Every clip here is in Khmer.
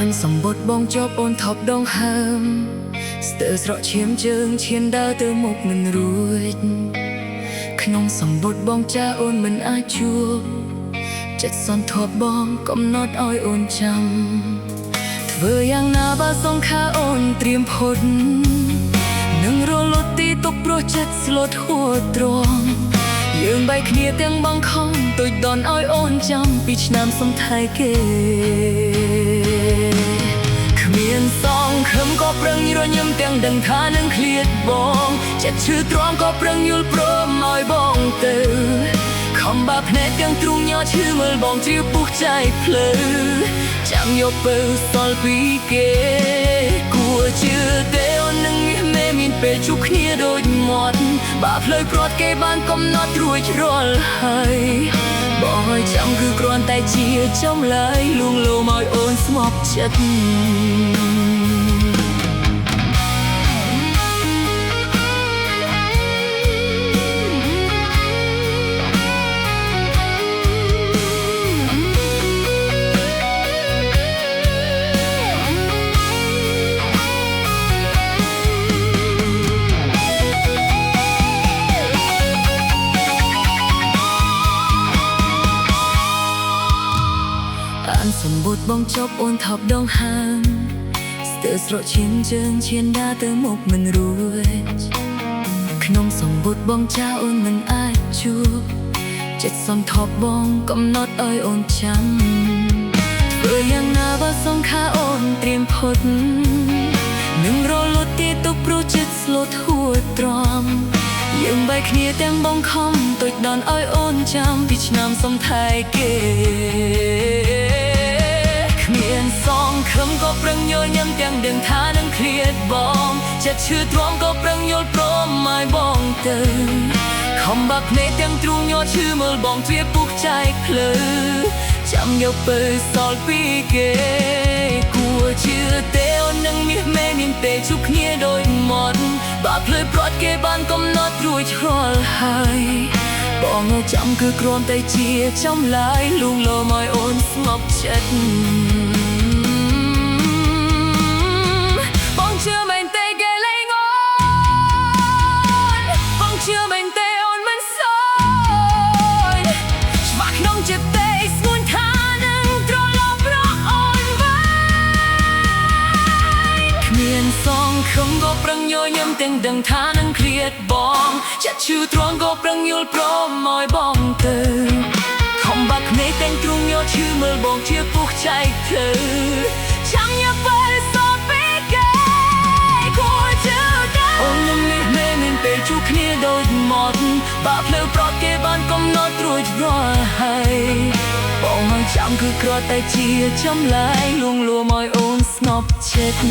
បានសម្បត្តិបងជាប់អូនថប់ដងហើមស្ទើរស្រកឈាមជើងឈានដើរទៅមុខមិនរួចក្នុងសម្បត្តិបងចាអូនមិនអាចជួបចិត្តសន្ធាប់បងកំណត់ឲ្យអូនចាំធ្វើយ៉ាងណាបើសងខាអូនត្រៀមផុតនឹងរលត់ទីទុកព្រោះចិត្តស្លុតហួរទ្រាំយើងបែកគ្នាទាំងបងខំទុយដនឲ្យអូនចាំពីឆ្នាំសំថៃគេគ្មានសងខឹមក៏ប្រឹងរញឹមទាំងដឹងថានឹងឃ្លាតបងចិត្តឈឺទ្រាំក៏ប្រឹងយល់ព្រមឲ្យបងទៅខំបាភ្នែកទាំងទ្រូងញ័រឈឺមើលបងជ្រាវពុះใจភ្លឺចាំយកពើសល់ពីគេគួរជឿទេអូននឹងមានពេលជួបគ្នាដូចមាត់បាផ្លូវព្រាត់គេបានកំណត់រួចរាល់ហើយបងឲ្យចាំគឺគ្រាន់តែជាចំឡើយលួងលោមឲ្យអូនស្មប់ចិត្តសម្បត្តិបងចប់អូនថប់ដងហើមស្ទើរស្រកឈាមជើងឈានដើរទៅមុខមិនរួចក្នុងសម្បត្តិបងចាអូនមិនអាចជួបចិត្តសន្ធាប់បងកំណត់ឲ្យអូនចាំធ្វើយ៉ាងណាបើសងខាអូនត្រៀមផុតនឹងរលត់ទីទុកព្រោះចិត្តស្លុតហួរទ្រាំយើងបែកគ្នាទាំងបងខំទុយដនឲ្យអូនចាំពីឆ្នាំសំថៃគេមានសងខឹមក៏ប្រឹងយល់ញឹមទាំងដឹងថានឹងឃ្លាតបងចិត្តឈឺទ្រាំក៏ប្រឹងយល់ព្រមឲ្យបងទៅខំបាក់ភ្នែកទាំងទ្រូងញ័រឈឺមើលបងទ្វាពុះใจភ្លឺចាំយកពើសល់ពីគេគួរជឿទេអូននឹងមានពេលជួបគ្នាដូចមាត់បាក់ភ្លឺព្រាត់គេបានកំណត់រួចរាល់ហើយបងឲ្យចាំគឺគ្រាន់តែជាចំឡើយលួងលោមឲ្យអូនស្ងប់ចិត្តបងជឿមែនទេគេលែងអូនបងជឿមែនទេអូនមិនសយច្បាស់ក្នុងចិត្តទេស្ងួនថានឹងត្រឡប់រកអូនវិញគ្មានសងខឹមក៏ប្រឹងញញឹមទាំងដឹងថានឹងឃ្លាតបងចិត្តឈឺទ្រាំក៏ប្រឹងយល់ព្រមឲ្យបងទៅខំបាក់ភ្នែកទាំងទ្រូងញ័រឈឺមើលបងជាពុះใจភ្លឺចាំយកពើសល់ពីគេគួរជឿទេអូននឹងមានពេលជួបគ្នាដូចមាត់បាក់ភ្លឺព្រាត់គេបានកំណត់រួចរាល់ហើយបងឲ្យចាំគឺគ្រាន់តែជាចំឡើយលួងលោមឲ្យអូនស្ងប់ចិត្ត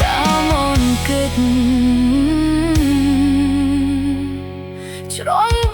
តាមអូនគិតច្រង